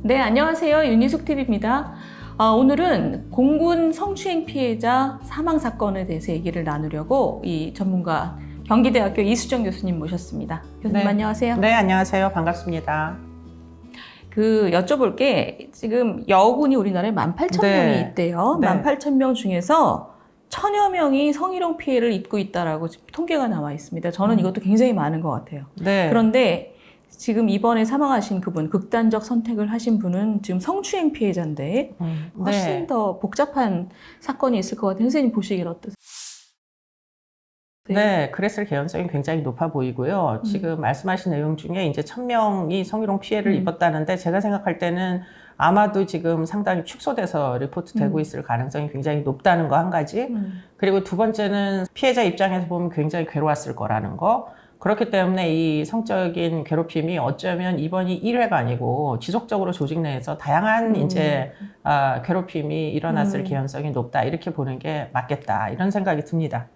네, 안녕하세요. 윤희숙 TV입니다. 오늘은 공군 성추행 피해자 사망 사건에 대해서 얘기를 나누려고 이 전문가 경기대학교 이수정 교수님 모셨습니다. 교수님 안녕하세요. 네, 안녕하세요. 반갑습니다. 여쭤볼 게 지금 여군이 우리나라에 18,000명이 있대요. 네. 18,000명 중에서 1,000여 명이 성희롱 피해를 입고 있다라고 지금 통계가 나와 있습니다. 저는 이것도 굉장히 많은 것 같아요. 네. 그런데 지금 이번에 사망하신 그분, 극단적 선택을 하신 분은 지금 성추행 피해자인데 훨씬 더 복잡한 사건이 있을 것 같아요. 선생님 보시기엔 어떠세요? 네, 그랬을 개연성이 굉장히 높아 보이고요. 지금 말씀하신 내용 중에 이제 1,000명이 성희롱 피해를 입었다는데 제가 생각할 때는 아마도 지금 상당히 축소돼서 리포트되고 있을 가능성이 굉장히 높다는 거 한 가지. 그리고 두 번째는 피해자 입장에서 보면 굉장히 괴로웠을 거라는 거. 그렇기 때문에 이 성적인 괴롭힘이 어쩌면 이번이 1회가 아니고 지속적으로 조직 내에서 다양한 이제 괴롭힘이 일어났을 개연성이 높다. 이렇게 보는 게 맞겠다. 이런 생각이 듭니다.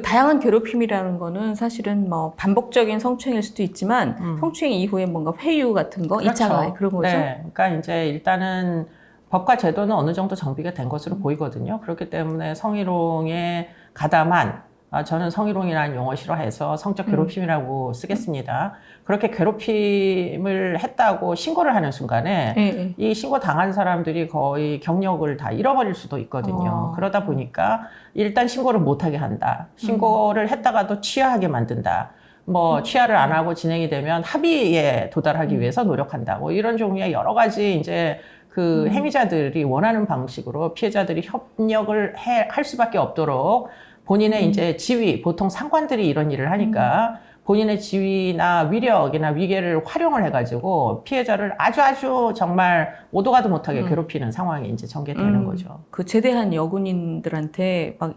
다양한 괴롭힘이라는 거는 사실은 뭐 반복적인 성추행일 수도 있지만 성추행 이후에 뭔가 회유 같은 거, 그렇죠. 2차 가해 그런 거죠? 네. 그러니까 이제 일단은 법과 제도는 어느 정도 정비가 된 것으로 보이거든요. 그렇기 때문에 성희롱에 가담한, 저는 성희롱이라는 용어 싫어해서 성적 괴롭힘이라고 쓰겠습니다. 그렇게 괴롭힘을 했다고 신고를 하는 순간에 이 신고 당한 사람들이 거의 경력을 다 잃어버릴 수도 있거든요. 그러다 보니까 일단 신고를 못하게 한다. 신고를 했다가도 취하하게 만든다. 뭐 취하를 안 하고 진행이 되면 합의에 도달하기 위해서 노력한다. 뭐 이런 종류의 여러 가지 이제 그 행위자들이 원하는 방식으로 피해자들이 협력을 할 수밖에 없도록 본인의 이제 지위, 보통 상관들이 이런 일을 하니까 본인의 지위나 위력이나 위계를 활용을 해가지고 피해자를 아주 정말 오도 가도 못하게 괴롭히는 상황이 이제 전개되는 거죠. 제대한 여군인들한테 막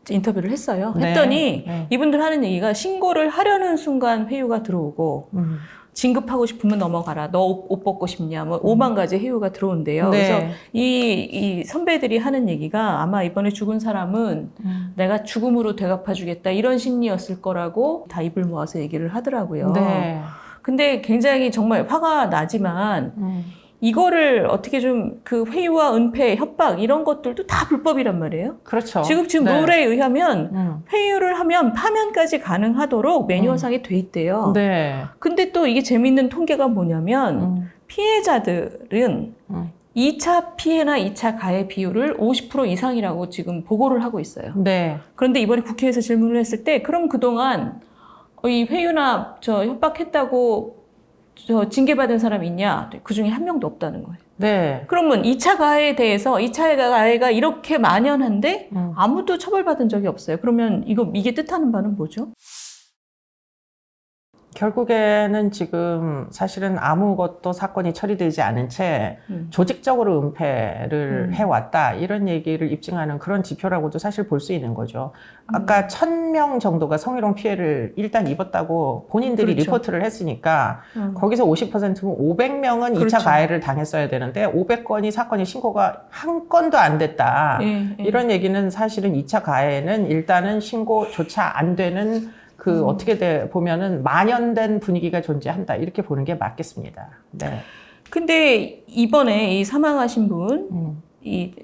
인터뷰를 했어요. 네. 했더니 이분들 하는 얘기가 신고를 하려는 순간 회유가 들어오고 진급하고 싶으면 넘어가라. 너 옷 벗고 싶냐? 뭐 5만 가지 회유가 들어온대요. 네. 그래서 이 선배들이 하는 얘기가 아마 이번에 죽은 사람은 내가 죽음으로 되갚아주겠다 이런 심리였을 거라고 다 입을 모아서 얘기를 하더라고요. 네. 근데 굉장히 정말 화가 나지만 이거를 어떻게 좀 회유와 은폐, 협박 이런 것들도 다 불법이란 말이에요. 그렇죠. 지금 네. 룰에 의하면 회유를 하면 파면까지 가능하도록 매뉴얼상에 돼 있대요. 네. 근데 또 이게 재밌는 통계가 뭐냐면 피해자들은 2차 피해나 2차 가해 비율을 50% 이상이라고 지금 보고를 하고 있어요. 네. 그런데 이번에 국회에서 질문을 했을 때 그럼 그동안 이 회유나 협박했다고 징계받은 사람이 있냐? 그 중에 한 명도 없다는 거예요. 네. 그러면 2차 가해에 대해서 2차 가해가 이렇게 만연한데 아무도 처벌받은 적이 없어요. 그러면 이게 뜻하는 바는 뭐죠? 결국에는 지금 사실은 아무것도 사건이 처리되지 않은 채 조직적으로 은폐를 해왔다 이런 얘기를 입증하는 그런 지표라고도 사실 볼 수 있는 거죠. 아까 1,000명 정도가 성희롱 피해를 일단 입었다고 본인들이 그렇죠. 리포트를 했으니까 거기서 50%면 500명은 그렇죠. 2차 가해를 당했어야 되는데 500건이 사건이 신고가 한 건도 안 됐다. 이런 얘기는 사실은 2차 가해는 일단은 신고조차 안 되는 어떻게 보면은 만연된 분위기가 존재한다. 이렇게 보는 게 맞겠습니다. 네. 근데 이번에 이 사망하신 분,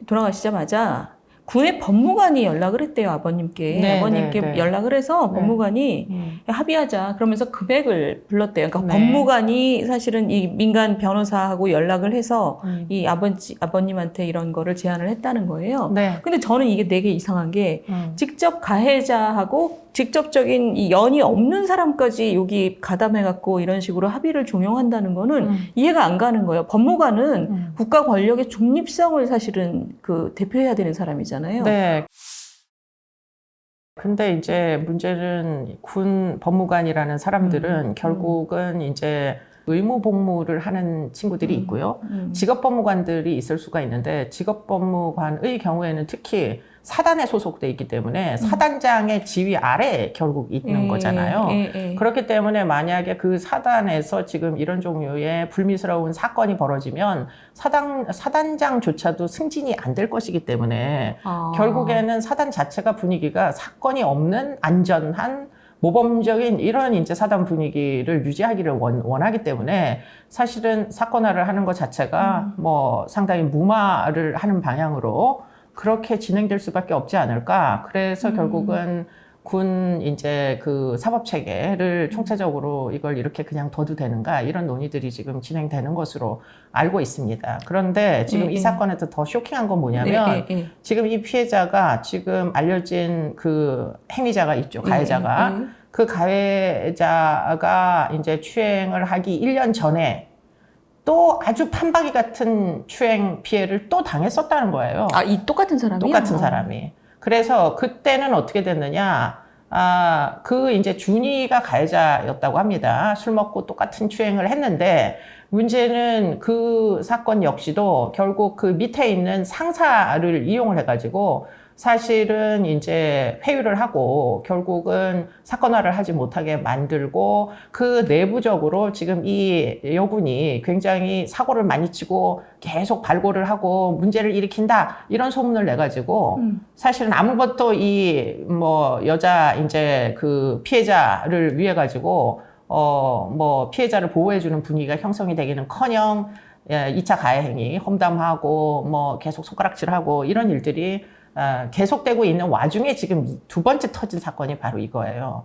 돌아가시자마자 군의 법무관이 연락을 했대요, 아버님께. 네, 아버님께 네, 네. 연락을 해서 네. 법무관이 그러면서 그러면서 금액을 불렀대요. 그러니까 네. 법무관이 사실은 이 민간 변호사하고 연락을 해서 이 아버님한테 이런 거를 제안을 했다는 거예요. 네. 근데 저는 이게 되게 이상한 게 직접 가해자하고 직접적인 이 연이 없는 사람까지 여기 가담해갖고 이런 식으로 합의를 종용한다는 거는 이해가 안 가는 거예요. 법무관은 국가 권력의 중립성을 사실은 대표해야 되는 사람이잖아요. 네. 근데 이제 문제는 군 법무관이라는 사람들은 결국은 이제 의무 복무를 하는 친구들이 있고요. 직업 법무관들이 있을 수가 있는데 직업 법무관의 경우에는 특히 사단에 소속돼 있기 때문에 사단장의 지위 아래에 결국 있는 거잖아요. 그렇기 때문에 만약에 그 사단에서 지금 이런 종류의 불미스러운 사건이 벌어지면 사단장조차도 승진이 안 될 것이기 때문에 결국에는 사단 자체가 분위기가 사건이 없는 안전한 모범적인 이런 이제 사단 분위기를 유지하기를 원하기 때문에 사실은 사건화를 하는 것 자체가 뭐 상당히 무마를 하는 방향으로 그렇게 진행될 수밖에 없지 않을까. 그래서 결국은 군 이제 그 사법 체계를 총체적으로 이걸 이렇게 그냥 둬도 되는가 이런 논의들이 지금 진행되는 것으로 알고 있습니다. 그런데 지금 이 사건에서 더 쇼킹한 건 뭐냐면 지금 이 피해자가 지금 알려진 그 행위자가 있죠. 가해자가. 그 가해자가 이제 추행을 하기 1년 전에 또 아주 판박이 같은 추행 피해를 또 당했었다는 거예요. 아, 이 똑같은 사람이요? 똑같은 사람이. 그래서 그때는 어떻게 됐느냐. 그 이제 준이가 가해자였다고 합니다. 술 먹고 똑같은 추행을 했는데 문제는 그 사건 역시도 결국 그 밑에 있는 상사를 이용을 해가지고 사실은 이제 회유를 하고 결국은 사건화를 하지 못하게 만들고 그 내부적으로 지금 이 여군이 굉장히 사고를 많이 치고 계속 발고를 하고 문제를 일으킨다 이런 소문을 내가지고 사실은 아무것도 이 뭐 여자 이제 그 피해자를 위해 가지고 뭐 피해자를 보호해주는 분위기가 형성이 되기는커녕 2차 가해 행위 험담하고 뭐 계속 손가락질하고 이런 일들이 계속되고 있는 와중에 지금 두 번째 터진 사건이 바로 이거예요.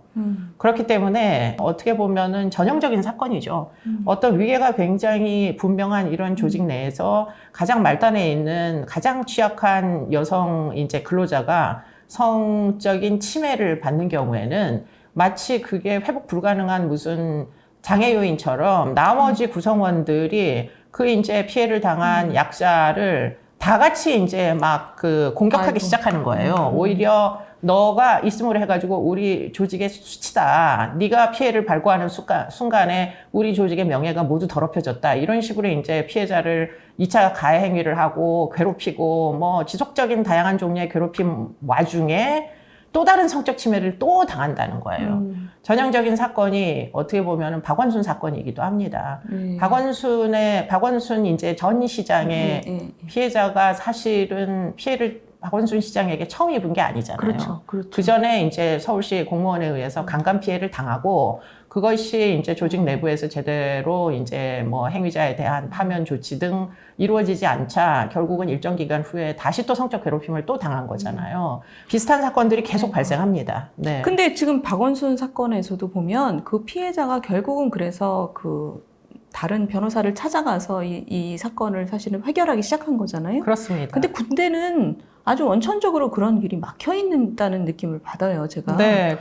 그렇기 때문에 어떻게 보면은 전형적인 사건이죠. 어떤 위계가 굉장히 분명한 이런 조직 내에서 가장 말단에 있는 가장 취약한 여성 이제 근로자가 성적인 침해를 받는 경우에는 마치 그게 회복 불가능한 무슨 장애 요인처럼 나머지 구성원들이 그 이제 피해를 당한 약자를 다 같이 이제 막 그 공격하기 시작하는 거예요. 오히려 너가 있음으로 해가지고 우리 조직의 수치다. 네가 피해를 발고하는 순간에 우리 조직의 명예가 모두 더럽혀졌다. 이런 식으로 이제 피해자를 2차 가해 행위를 하고 괴롭히고 뭐 지속적인 다양한 종류의 괴롭힘 와중에 또 다른 성적 침해를 또 당한다는 거예요. 전형적인 사건이 어떻게 보면은 박원순 사건이기도 합니다. 박원순 이제 전 시장의 피해자가 사실은 피해를 박원순 시장에게 처음 입은 게 아니잖아요. 그렇죠. 그 전에 이제 서울시 공무원에 의해서 강간 피해를 당하고 그것이 이제 조직 내부에서 제대로 이제 뭐 행위자에 대한 파면 조치 등 이루어지지 않자 결국은 일정 기간 후에 다시 또 성적 괴롭힘을 또 당한 거잖아요. 비슷한 사건들이 계속 발생합니다. 네. 근데 지금 박원순 사건에서도 보면 그 피해자가 결국은 그래서 그 다른 변호사를 찾아가서 이 사건을 사실은 해결하기 시작한 거잖아요. 그렇습니다. 근데 군대는 아주 원천적으로 그런 길이 막혀 있다는 느낌을 받아요, 제가. 네.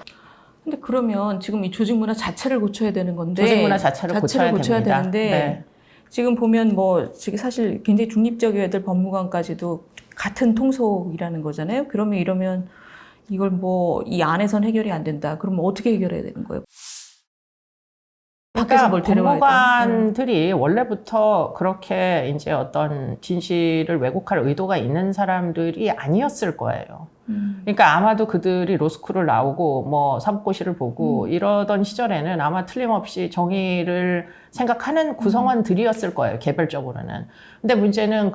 근데 그러면 지금 이 조직 문화 자체를 고쳐야 되는 건데 조직 문화 자체를 고쳐야 됩니다. 되는데 네. 지금 보면 뭐 지금 사실 굉장히 중립적이어야 될 법무관까지도 같은 통속이라는 거잖아요. 그러면 이러면 이걸 뭐 이 안에선 해결이 안 된다. 그러면 어떻게 해결해야 되는 거예요? 밖에서 뭘 데려와야 돼? 법무관들이 원래부터 그렇게 이제 어떤 진실을 왜곡할 의도가 있는 사람들이 아니었을 거예요. 그러니까 아마도 그들이 로스쿨을 나오고 뭐 사법고시를 보고 이러던 시절에는 아마 틀림없이 정의를 생각하는 구성원들이었을 거예요. 개별적으로는. 근데 문제는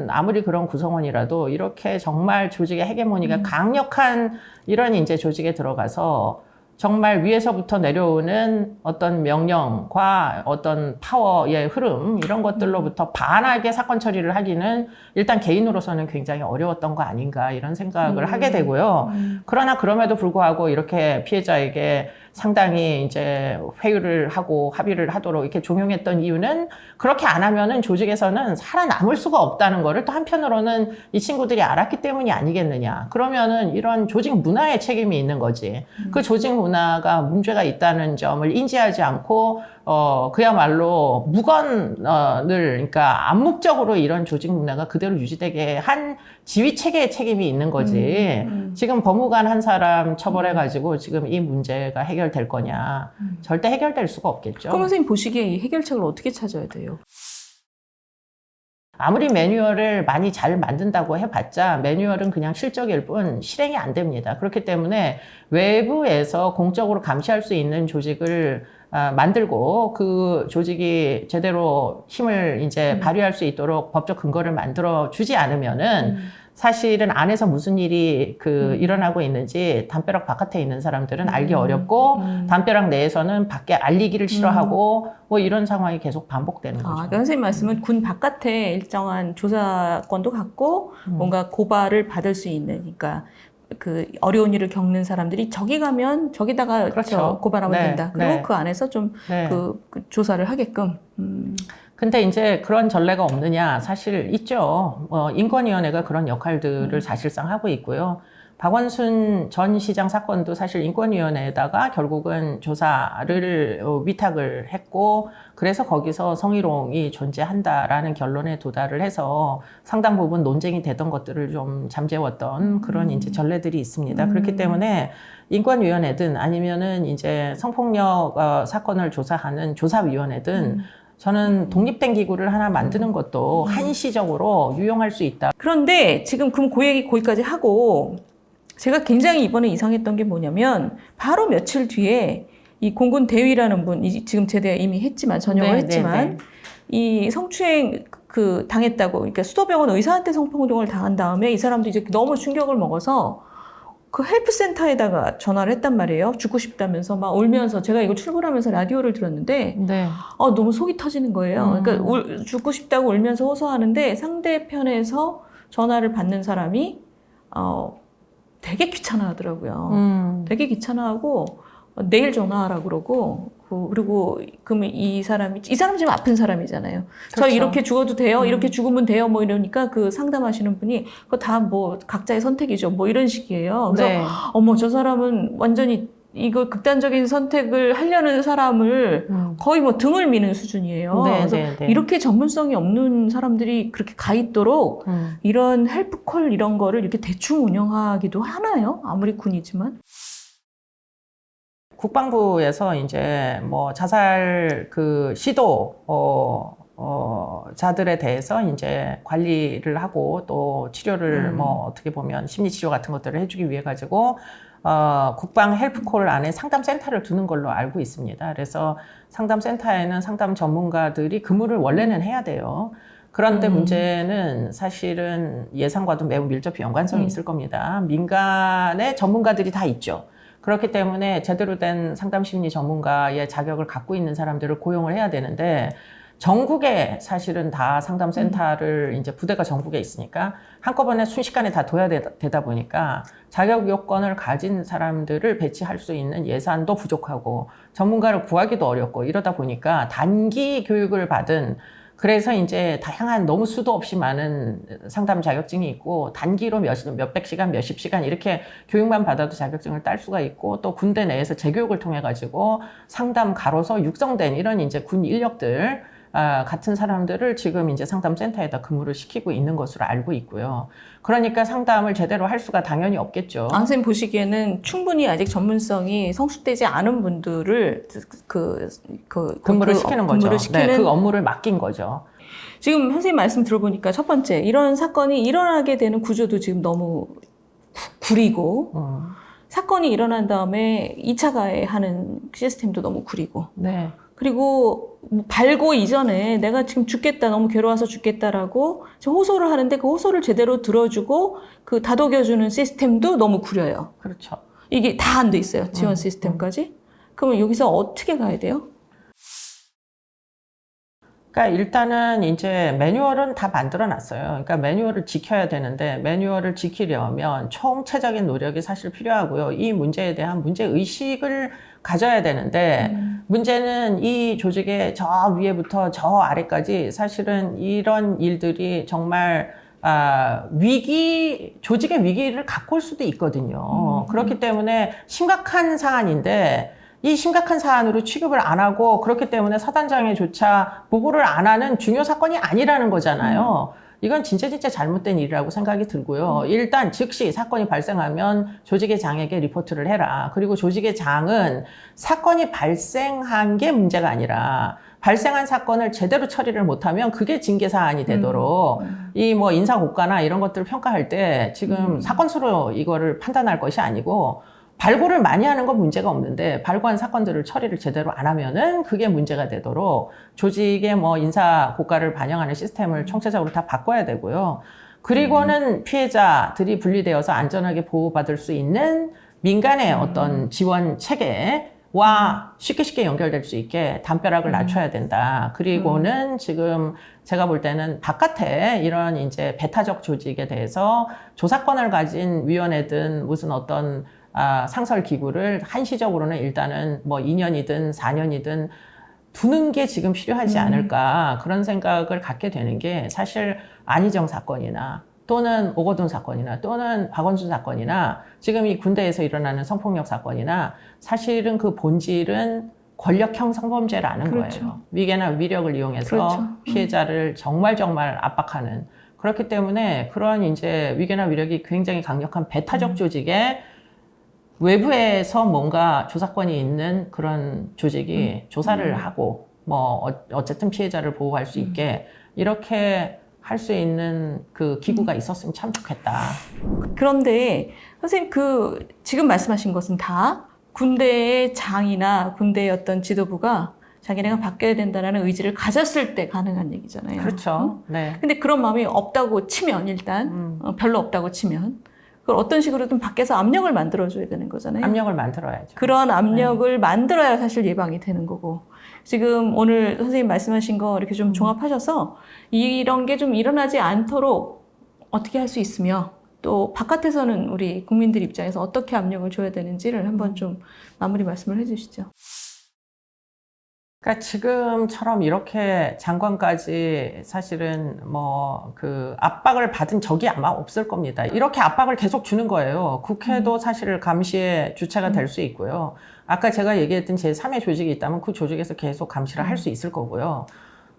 아무리 그런 구성원이라도 이렇게 정말 조직의 헤게모니가 강력한 이런 이제 조직에 들어가서 정말 위에서부터 내려오는 어떤 명령과 어떤 파워의 흐름 이런 것들로부터 반하게 사건 처리를 하기는 일단 개인으로서는 굉장히 어려웠던 거 아닌가 이런 생각을 하게 되고요. 그러나 그럼에도 불구하고 이렇게 피해자에게 상당히 이제 회유를 하고 합의를 하도록 이렇게 종용했던 이유는 그렇게 안 하면은 조직에서는 살아남을 수가 없다는 거를 또 한편으로는 이 친구들이 알았기 때문이 아니겠느냐. 그러면은 이런 조직 문화에 책임이 있는 거지. 그 조직 문화가 문제가 있다는 점을 인지하지 않고 그야말로 그러니까 암묵적으로 이런 조직 문화가 그대로 유지되게 한 지휘 체계의 책임이 있는 거지. 지금 법무관 한 사람 처벌해가지고 지금 이 문제가 해결될 거냐. 절대 해결될 수가 없겠죠. 그럼 선생님 보시기에 이 해결책을 어떻게 찾아야 돼요? 아무리 매뉴얼을 많이 잘 만든다고 해봤자 매뉴얼은 그냥 실적일 뿐 실행이 안 됩니다. 그렇기 때문에 외부에서 공적으로 감시할 수 있는 조직을 만들고 그 조직이 제대로 힘을 이제 발휘할 수 있도록 법적 근거를 만들어 주지 않으면은 사실은 안에서 무슨 일이 일어나고 있는지 담벼락 바깥에 있는 사람들은 알기 어렵고 담벼락 내에서는 밖에 알리기를 싫어하고 뭐 이런 상황이 계속 반복되는 거죠. 그러니까 선생님 말씀은 군 바깥에 일정한 조사권도 갖고 뭔가 고발을 받을 수 있는, 그러니까 그 어려운 일을 겪는 사람들이 저기 가면 저기다가 그렇죠. 고발하면 네, 된다. 그리고 네. 그 안에서 좀 네. 그 조사를 하게끔. 근데 이제 그런 전례가 없느냐? 사실 있죠. 인권위원회가 그런 역할들을 사실상 하고 있고요. 박원순 전 시장 사건도 사실 인권위원회에다가 결국은 조사를 위탁을 했고, 그래서 거기서 성희롱이 존재한다라는 결론에 도달을 해서 상당 부분 논쟁이 되던 것들을 좀 잠재웠던 그런 이제 전례들이 있습니다. 그렇기 때문에 인권위원회든 아니면은 이제 성폭력 사건을 조사하는 조사위원회든 저는 독립된 기구를 하나 만드는 것도 한시적으로 유용할 수 있다. 그런데 지금 그럼 그 얘기 거기까지 하고, 제가 굉장히 이번에 이상했던 게 뭐냐면 바로 며칠 뒤에 이 공군 대위라는 분, 지금 제대 이미 했지만 전역을 네, 했지만 네, 네. 이 성추행 당했다고, 그러니까 수도병원 의사한테 성폭력을 당한 다음에 이 사람도 이제 너무 충격을 먹어서 그 헬프센터에다가 전화를 했단 말이에요. 죽고 싶다면서 막 울면서. 제가 이거 출근하면서 라디오를 들었는데 네. 너무 속이 터지는 거예요. 그러니까 죽고 싶다고 울면서 호소하는데 상대편에서 전화를 받는 사람이 되게 귀찮아하더라고요. 되게 귀찮아하고 내일 전화하라 그러고, 그리고 그러면 이 사람 지금 아픈 사람이잖아요. 저 그렇죠. 이렇게 죽어도 돼요? 이렇게 죽으면 돼요? 뭐 이러니까 그 상담하시는 분이 그거 다 뭐 각자의 선택이죠. 뭐 이런 식이에요. 그래서 네. 어머, 저 사람은 완전히 이거 극단적인 선택을 하려는 사람을 거의 뭐 등을 미는 수준이에요. 네, 그래서 네, 네. 이렇게 전문성이 없는 사람들이 그렇게 가 있도록 이런 헬프콜 이런 거를 이렇게 대충 운영하기도 하나요? 아무리 군이지만. 국방부에서 이제 뭐 자살 시도 자들에 대해서 이제 관리를 하고 또 치료를 뭐 어떻게 보면 심리치료 같은 것들을 해주기 위해 가지고 국방 헬프콜 안에 상담센터를 두는 걸로 알고 있습니다. 그래서 상담센터에는 상담 전문가들이 근무를 원래는 해야 돼요. 그런데 문제는 사실은 예상과도 매우 밀접히 연관성이 있을 겁니다. 민간의 전문가들이 다 있죠. 그렇기 때문에 제대로 된 상담심리 전문가의 자격을 갖고 있는 사람들을 고용을 해야 되는데, 전국에 사실은 다 상담센터를 이제 부대가 전국에 있으니까 한꺼번에 순식간에 다 둬야 되다 보니까 자격 요건을 가진 사람들을 배치할 수 있는 예산도 부족하고 전문가를 구하기도 어렵고 이러다 보니까 단기 교육을 받은, 그래서 이제 다양한 너무 수도 없이 많은 상담 자격증이 있고 단기로 몇백 시간, 몇십 시간 이렇게 교육만 받아도 자격증을 딸 수가 있고, 또 군대 내에서 재교육을 통해 가지고 상담가로서 육성된 이런 이제 군 인력들 같은 사람들을 지금 이제 상담센터에다 근무를 시키고 있는 것으로 알고 있고요. 그러니까 상담을 제대로 할 수가 당연히 없겠죠. 선생님 보시기에는 충분히 아직 전문성이 성숙되지 않은 분들을 근무를 시키는 거죠. 근무를 시키는 네, 그 업무를 맡긴 거죠. 지금 선생님 말씀 들어보니까 첫 번째, 이런 사건이 일어나게 되는 구조도 지금 너무 구리고, 사건이 일어난 다음에 2차 가해하는 시스템도 너무 구리고, 네. 그리고 발고 이전에 내가 지금 죽겠다, 너무 괴로워서 죽겠다라고 호소를 하는데 그 호소를 제대로 들어주고 그 다독여주는 시스템도 너무 구려요. 그렇죠. 이게 다 안 돼 있어요. 지원 시스템까지. 그러면 여기서 어떻게 가야 돼요? 그러니까 일단은 이제 매뉴얼은 다 만들어 놨어요. 그러니까 매뉴얼을 지켜야 되는데, 매뉴얼을 지키려면 총체적인 노력이 사실 필요하고요. 이 문제에 대한 문제 의식을 가져야 되는데, 문제는 이 조직의 저 위에부터 저 아래까지 사실은 이런 일들이 정말 조직의 위기를 갖고 올 수도 있거든요. 그렇기 때문에 심각한 사안인데, 이 심각한 사안으로 취급을 안 하고, 그렇기 때문에 사단장에조차 보고를 안 하는 중요 사건이 아니라는 거잖아요. 이건 진짜 잘못된 일이라고 생각이 들고요. 일단 즉시 사건이 발생하면 조직의 장에게 리포트를 해라. 그리고 조직의 장은 사건이 발생한 게 문제가 아니라 발생한 사건을 제대로 처리를 못하면 그게 징계 사안이 되도록 이 뭐 인사고과나 이런 것들을 평가할 때 지금 사건 수로 이거를 판단할 것이 아니고, 발고를 많이 하는 건 문제가 없는데 발고한 사건들을 처리를 제대로 안 하면은 그게 문제가 되도록 조직의 뭐 인사 고과를 반영하는 시스템을 총체적으로 다 바꿔야 되고요. 그리고는 피해자들이 분리되어서 안전하게 보호받을 수 있는 민간의 어떤 지원 체계와 쉽게 연결될 수 있게 담벼락을 낮춰야 된다. 그리고는 지금 제가 볼 때는 바깥에 이런 이제 배타적 조직에 대해서 조사권을 가진 위원회든 무슨 어떤 상설 기구를 한시적으로는 일단은 뭐 2년이든 4년이든 두는 게 지금 필요하지 않을까 그런 생각을 갖게 되는 게 사실 안희정 사건이나 또는 오거돈 사건이나 또는 박원순 사건이나 지금 이 군대에서 일어나는 성폭력 사건이나 사실은 그 본질은 권력형 성범죄라는 그렇죠. 거예요. 위계나 위력을 이용해서 그렇죠. 피해자를 정말 압박하는 그렇기 때문에 그런 이제 위계나 위력이 굉장히 강력한 배타적 조직에 외부에서 뭔가 조사권이 있는 그런 조직이 조사를 하고 뭐 어쨌든 피해자를 보호할 수 있게 이렇게 할 수 있는 그 기구가 있었으면 참 좋겠다. 그런데 선생님 그 지금 말씀하신 것은 다 군대의 장이나 군대의 어떤 지도부가 자기네가 바뀌어야 된다는 의지를 가졌을 때 가능한 얘기잖아요. 그렇죠. 네. 근데 그런 마음이 없다고 치면 일단 별로 없다고 치면 그걸 어떤 식으로든 밖에서 압력을 만들어줘야 되는 거잖아요. 압력을 만들어야죠. 그런 압력을 만들어야 사실 예방이 되는 거고 지금 오늘 선생님 말씀하신 거 이렇게 좀 종합하셔서 이런 게 좀 일어나지 않도록 어떻게 할 수 있으며 또 바깥에서는 우리 국민들 입장에서 어떻게 압력을 줘야 되는지를 한번 좀 마무리 말씀을 해주시죠. 그러니까 지금처럼 이렇게 장관까지 사실은 뭐 그 압박을 받은 적이 아마 없을 겁니다. 이렇게 압박을 계속 주는 거예요. 국회도 사실 감시의 주체가 될 수 있고요. 아까 제가 얘기했던 제3의 조직이 있다면 그 조직에서 계속 감시를 할 수 있을 거고요.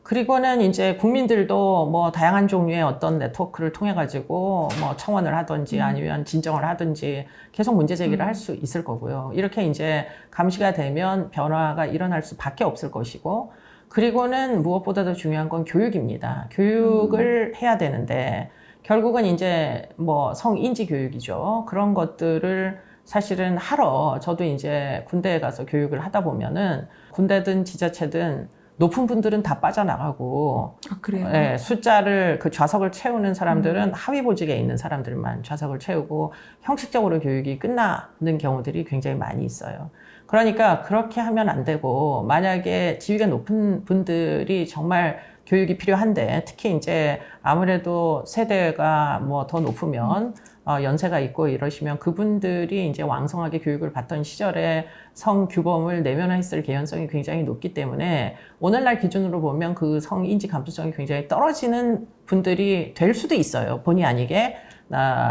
그리고는 이제 국민들도 뭐 다양한 종류의 어떤 네트워크를 통해 가지고 뭐 청원을 하든지 아니면 진정을 하든지 계속 문제 제기를 할 수 있을 거고요. 이렇게 이제 감시가 되면 변화가 일어날 수밖에 없을 것이고 그리고는 무엇보다도 중요한 건 교육입니다. 교육을 해야 되는데 결국은 이제 뭐 성인지 교육이죠. 그런 것들을 사실은 하러 저도 이제 군대에 가서 교육을 하다 보면은 군대든 지자체든 높은 분들은 다 빠져나가고 그래요? 네, 숫자를 그 좌석을 채우는 사람들은 하위 보직에 있는 사람들만 좌석을 채우고 형식적으로 교육이 끝나는 경우들이 굉장히 많이 있어요. 그러니까 그렇게 하면 안 되고 만약에 지위가 높은 분들이 정말 교육이 필요한데 특히 이제 아무래도 세대가 뭐 더 높으면 연세가 있고 이러시면 그분들이 이제 왕성하게 교육을 받던 시절에 성규범을 내면화했을 개연성이 굉장히 높기 때문에 오늘날 기준으로 보면 그 성인지 감수성이 굉장히 떨어지는 분들이 될 수도 있어요. 본의 아니게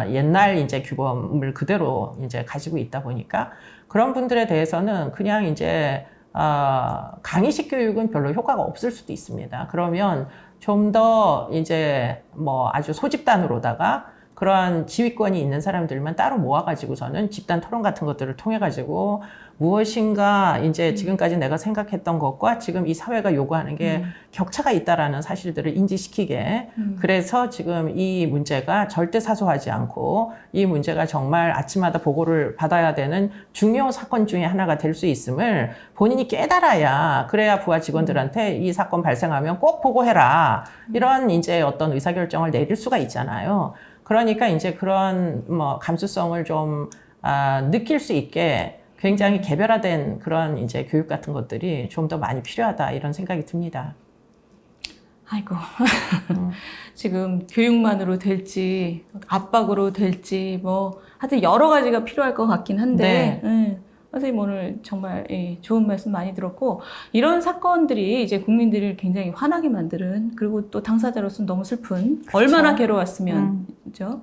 옛날 이제 규범을 그대로 이제 가지고 있다 보니까 그런 분들에 대해서는 그냥 이제 강의식 교육은 별로 효과가 없을 수도 있습니다. 그러면 좀 더 이제 뭐 아주 소집단으로다가 그러한 지휘권이 있는 사람들만 따로 모아가지고서는 집단 토론 같은 것들을 통해가지고 무엇인가 이제 지금까지 내가 생각했던 것과 지금 이 사회가 요구하는 게 격차가 있다라는 사실들을 인지시키게 그래서 지금 이 문제가 절대 사소하지 않고 이 문제가 정말 아침마다 보고를 받아야 되는 중요 사건 중에 하나가 될 수 있음을 본인이 깨달아야 그래야 부하 직원들한테 이 사건 발생하면 꼭 보고해라 이런 이제 어떤 의사결정을 내릴 수가 있잖아요. 그러니까 이제 그런 뭐 감수성을 좀 느낄 수 있게 굉장히 개별화된 그런 이제 교육 같은 것들이 좀 더 많이 필요하다 이런 생각이 듭니다. 아이고 지금 교육만으로 될지 압박으로 될지 뭐 하여튼 여러 가지가 필요할 것 같긴 한데 선생님 오늘 정말 좋은 말씀 많이 들었고 이런 사건들이 이제 국민들을 굉장히 화나게 만드는 그리고 또 당사자로서는 너무 슬픈 그렇죠. 얼마나 괴로웠으면 그렇죠?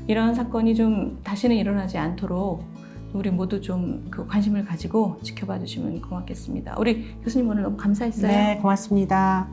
이런 사건이 좀 다시는 일어나지 않도록 우리 모두 좀 그 관심을 가지고 지켜봐 주시면 고맙겠습니다. 우리 교수님 오늘 너무 감사했어요. 네, 고맙습니다.